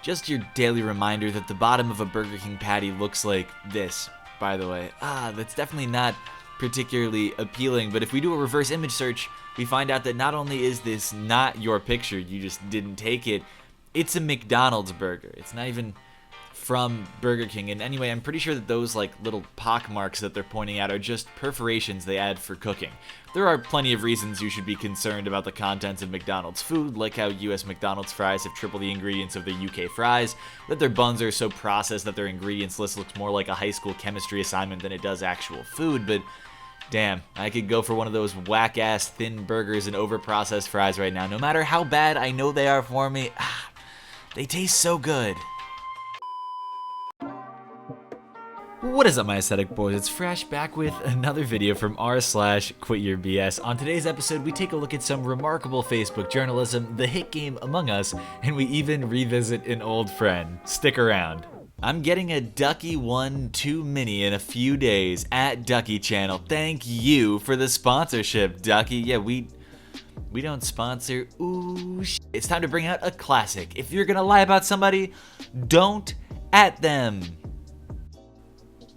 Just your daily reminder that the bottom of a Burger King patty looks like this, by the way. That's definitely not particularly appealing, but if we do a reverse image search, we find out that not only is this not your picture, you just didn't take it, it's a McDonald's burger. It's not even from Burger King. And anyway, I'm pretty sure that those like little pock marks that they're pointing at are just perforations they add for cooking. There are plenty of reasons you should be concerned about the contents of McDonald's food, like how US McDonald's fries have triple the ingredients of the UK fries, that their buns are so processed that their ingredients list looks more like a high school chemistry assignment than it does actual food, but damn, I could go for one of those whack-ass thin burgers and over-processed fries right now. No matter how bad I know they are for me, they taste so good. What is up, my aesthetic boys? It's Fresh back with another video from r/QuitYourBS. On today's episode, we take a look at some remarkable Facebook journalism, the hit game Among Us, and we even revisit an old friend. Stick around. I'm getting a Ducky 1-2 mini in a few days at Ducky Channel. Thank you for the sponsorship, Ducky. Yeah, we don't sponsor. It's time to bring out a classic. If you're gonna lie about somebody, don't at them.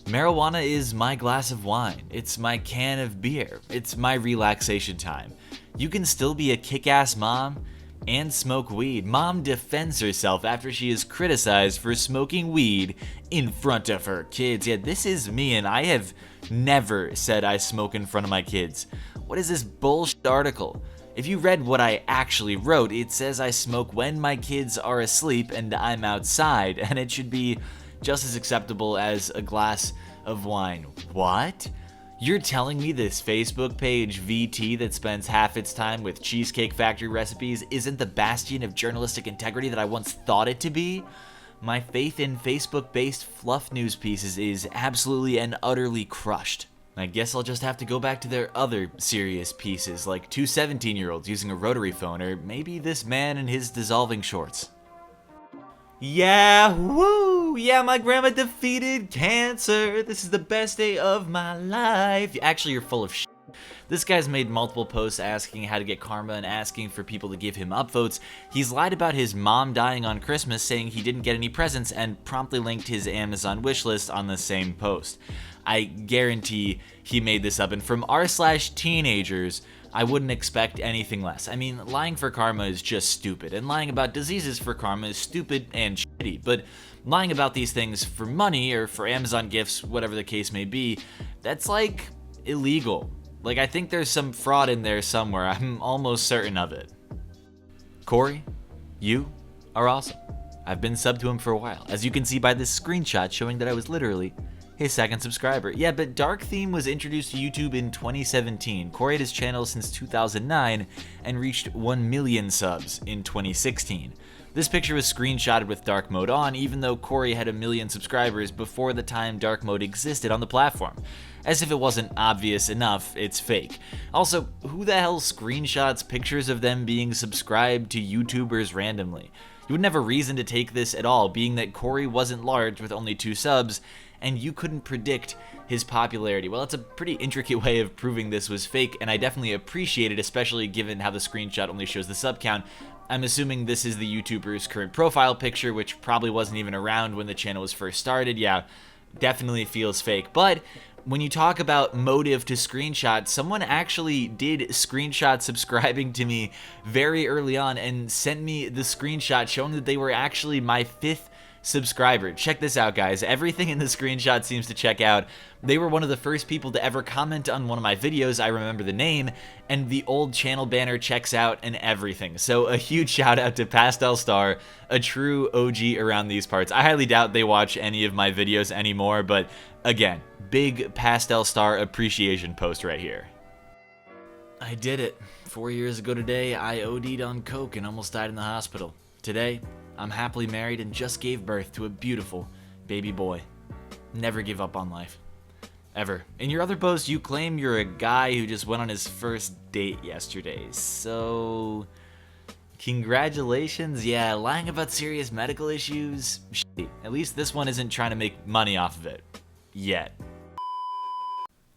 Marijuana is my glass of wine. It's my can of beer. It's my relaxation time. You can still be a kick-ass mom and smoke weed. Mom defends herself after she is criticized for smoking weed in front of her kids. Yeah, this is me, and I have never said I smoke in front of my kids. What is this bullshit article? If you read what I actually wrote, it says I smoke when my kids are asleep and I'm outside, and it should be just as acceptable as a glass of wine. What? You're telling me this Facebook page, VT, that spends half its time with Cheesecake Factory recipes isn't the bastion of journalistic integrity that I once thought it to be? My faith in Facebook-based fluff news pieces is absolutely and utterly crushed. I guess I'll just have to go back to their other serious pieces, like two 17-year-olds using a rotary phone, or maybe this man in his dissolving shorts. Yeah, woo! Yeah, my grandma defeated cancer. This is the best day of my life. Actually, you're full of shit. This guy's made multiple posts asking how to get karma and asking for people to give him upvotes. He's lied about his mom dying on Christmas, saying he didn't get any presents, and promptly linked his Amazon wishlist on the same post. I guarantee he made this up, and from r/teenagers, I wouldn't expect anything less. I mean, lying for karma is just stupid, and lying about diseases for karma is stupid and shitty, but lying about these things for money or for Amazon gifts, whatever the case may be, that's like illegal. Like, I think there's some fraud in there somewhere. I'm almost certain of it. Corey, you are awesome. I've been subbed to him for a while, as you can see by this screenshot showing that I was literally his second subscriber. Yeah, but Dark Theme was introduced to YouTube in 2017. Corey had his channel since 2009 and reached 1 million subs in 2016. This picture was screenshotted with dark mode on, even though Corey had 1 million subscribers before the time dark mode existed on the platform. As if it wasn't obvious enough, it's fake. Also, who the hell screenshots pictures of them being subscribed to YouTubers randomly? You wouldn't have a reason to take this at all, being that Corey wasn't large with only 2 subs, and you couldn't predict his popularity. Well, that's a pretty intricate way of proving this was fake, and I definitely appreciate it, especially given how the screenshot only shows the sub count. I'm assuming this is the YouTuber's current profile picture, which probably wasn't even around when the channel was first started. Yeah, definitely feels fake. But when you talk about motive to screenshot, someone actually did screenshot subscribing to me very early on and sent me the screenshot showing that they were actually my 5th subscriber. Check this out, guys. Everything in the screenshot seems to check out. They were one of the first people to ever comment on one of my videos. I remember the name, and the old channel banner checks out and everything. So a huge shout out to Pastel Star, a true OG around these parts. I highly doubt they watch any of my videos anymore, but again, big Pastel Star appreciation post right here. I did it. 4 years ago today, I OD'd on coke and almost died in the hospital. Today, I'm happily married and just gave birth to a beautiful baby boy. Never give up on life. Ever. In your other post, you claim you're a guy who just went on his first date yesterday. So, congratulations. Yeah, lying about serious medical issues? Shitty. At least this one isn't trying to make money off of it. Yet.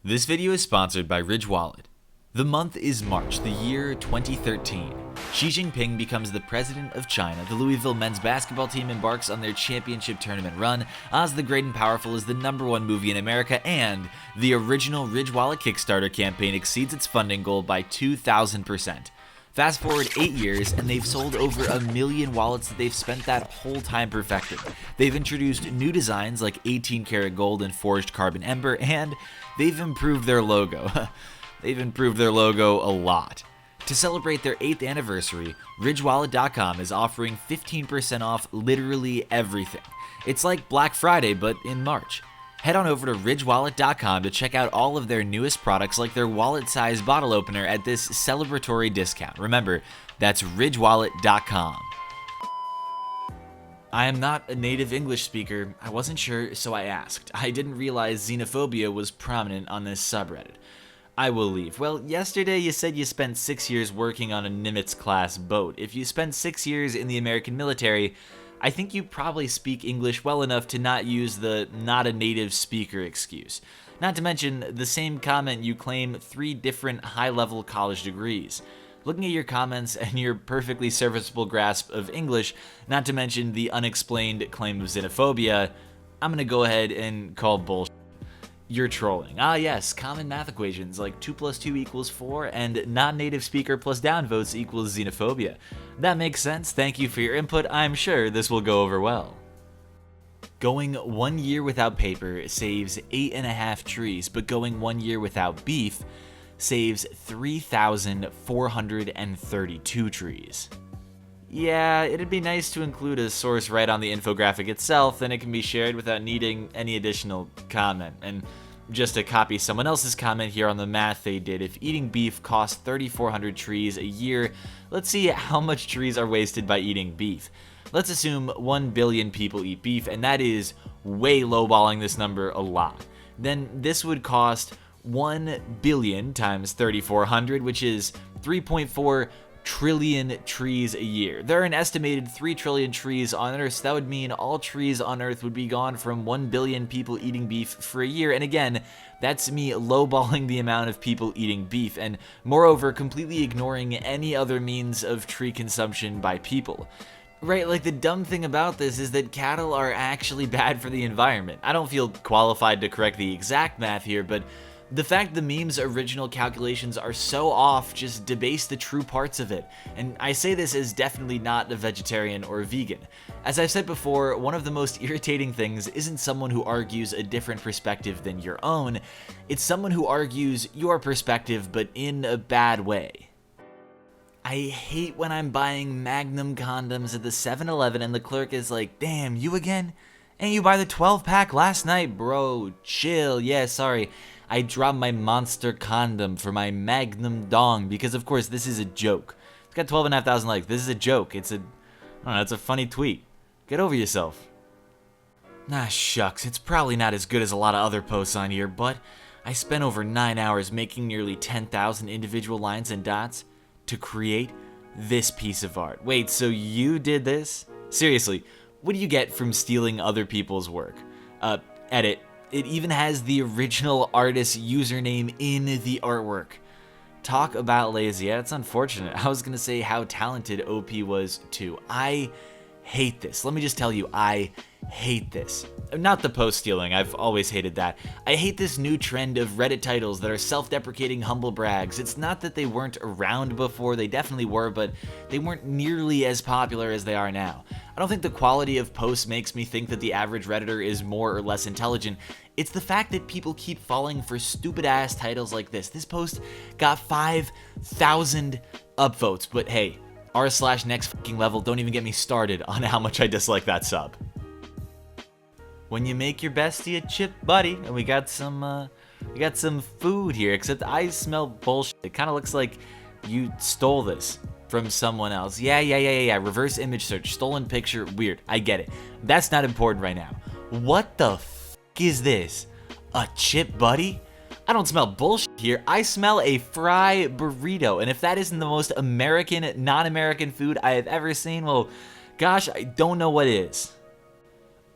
This video is sponsored by Ridge Wallet. The month is March, the year 2013. Xi Jinping becomes the president of China. The Louisville men's basketball team embarks on their championship tournament run. Oz the Great and Powerful is the #1 movie in America, and the original Ridge Wallet Kickstarter campaign exceeds its funding goal by 2,000%. Fast forward 8 years, and they've sold over 1 million wallets that they've spent that whole time perfecting. They've introduced new designs like 18 karat gold and forged carbon ember, and they've improved their logo. They've improved their logo a lot. To celebrate their 8th anniversary, RidgeWallet.com is offering 15% off literally everything. It's like Black Friday, but in March. Head on over to RidgeWallet.com to check out all of their newest products like their wallet-sized bottle opener at this celebratory discount. Remember, that's RidgeWallet.com. I am not a native English speaker. I wasn't sure, so I asked. I didn't realize xenophobia was prominent on this subreddit. I will leave. Well, yesterday you said you spent 6 years working on a Nimitz-class boat. If you spent 6 years in the American military, I think you probably speak English well enough to not use the not a native speaker excuse. Not to mention, the same comment you claim 3 different high-level college degrees. Looking at your comments and your perfectly serviceable grasp of English, not to mention the unexplained claim of xenophobia, I'm gonna go ahead and call bullshit. You're trolling. Ah yes, common math equations like 2 + 2 = 4 and non-native speaker plus downvotes equals xenophobia. That makes sense. Thank you for your input. I'm sure this will go over well. Going 1 year without paper saves 8.5 trees, but going 1 year without beef saves 3,432 trees. Yeah, it'd be nice to include a source right on the infographic itself, then it can be shared without needing any additional comment. And just to copy someone else's comment here on the math they did, if eating beef costs 3,400 trees a year, let's see how much trees are wasted by eating beef. Let's assume 1 billion people eat beef, and that is way lowballing this number a lot. Then this would cost 1 billion times 3,400, which is 3.4 trillion trees a year. There are an estimated 3 trillion trees on Earth, so that would mean all trees on Earth would be gone from 1 billion people eating beef for a year. And again, that's me lowballing the amount of people eating beef, and moreover, completely ignoring any other means of tree consumption by people. Right, like the dumb thing about this is that cattle are actually bad for the environment. I don't feel qualified to correct the exact math here, but the fact the meme's original calculations are so off just debase the true parts of it, and I say this as definitely not a vegetarian or vegan. As I've said before, one of the most irritating things isn't someone who argues a different perspective than your own, it's someone who argues your perspective but in a bad way. I hate when I'm buying Magnum condoms at the 7-Eleven and the clerk is like, "Damn, you again? Ain't you buy the 12-pack last night, bro? Chill, yeah, sorry. I dropped my monster condom for my Magnum dong," because of course this is a joke. It's got 12,500 likes. This is a joke. It's a funny tweet. Get over yourself. Ah, shucks. It's probably not as good as a lot of other posts on here, but I spent over 9 hours making nearly 10,000 individual lines and dots to create this piece of art. Wait, so you did this? Seriously, what do you get from stealing other people's work? Edit. It even has the original artist's username in the artwork. Talk about lazy. Yeah, it's unfortunate. I was gonna say how talented OP was too. I hate this. Let me just tell you, I hate this. Not the post stealing, I've always hated that. I hate this new trend of Reddit titles that are self-deprecating humble brags. It's not that they weren't around before, they definitely were, but they weren't nearly as popular as they are now. I don't think the quality of posts makes me think that the average Redditor is more or less intelligent. It's the fact that people keep falling for stupid ass titles like this. This post got 5,000 upvotes, but hey, r/next fucking level, don't even get me started on how much I dislike that sub. When you make your bestie a chip buddy, and we got some food here, except I smell bullshit. It kind of looks like you stole this from someone else. Yeah, reverse image search, stolen picture, weird, I get it. That's not important right now. What the f*** is this? A chip buddy? I don't smell bullshit here, I smell a fry burrito, and if that isn't the most American, non-American food I have ever seen, well, gosh, I don't know what is.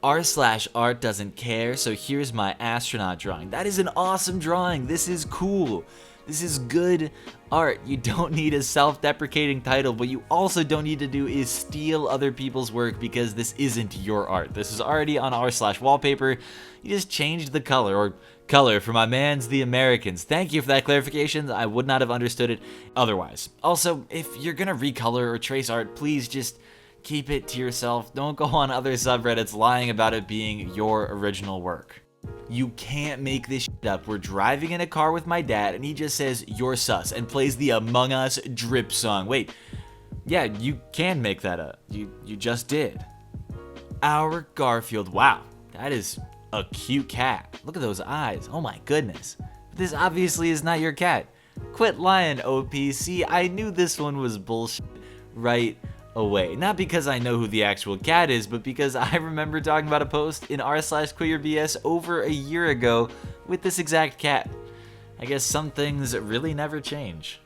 r/art doesn't care, so here's my astronaut drawing. That is an awesome drawing, this is cool. This is good art. You don't need a self-deprecating title. What you also don't need to do is steal other people's work because this isn't your art. This is already on r/wallpaper. You just changed the color, or color for my mans the Americans. Thank you for that clarification. I would not have understood it otherwise. Also, if you're gonna recolor or trace art, please just keep it to yourself. Don't go on other subreddits lying about it being your original work. You can't make this shit up. We're driving in a car with my dad and he just says, "You're sus," and plays the Among Us drip song. Wait, yeah, you can make that up. You just did. Our Garfield. Wow, that is a cute cat. Look at those eyes. Oh my goodness. But this obviously is not your cat. Quit lying, OPC. I knew this one was bullshit right away. Not because I know who the actual cat is, but because I remember talking about a post in r/QuitYourBS over a year ago with this exact cat. I guess some things really never change.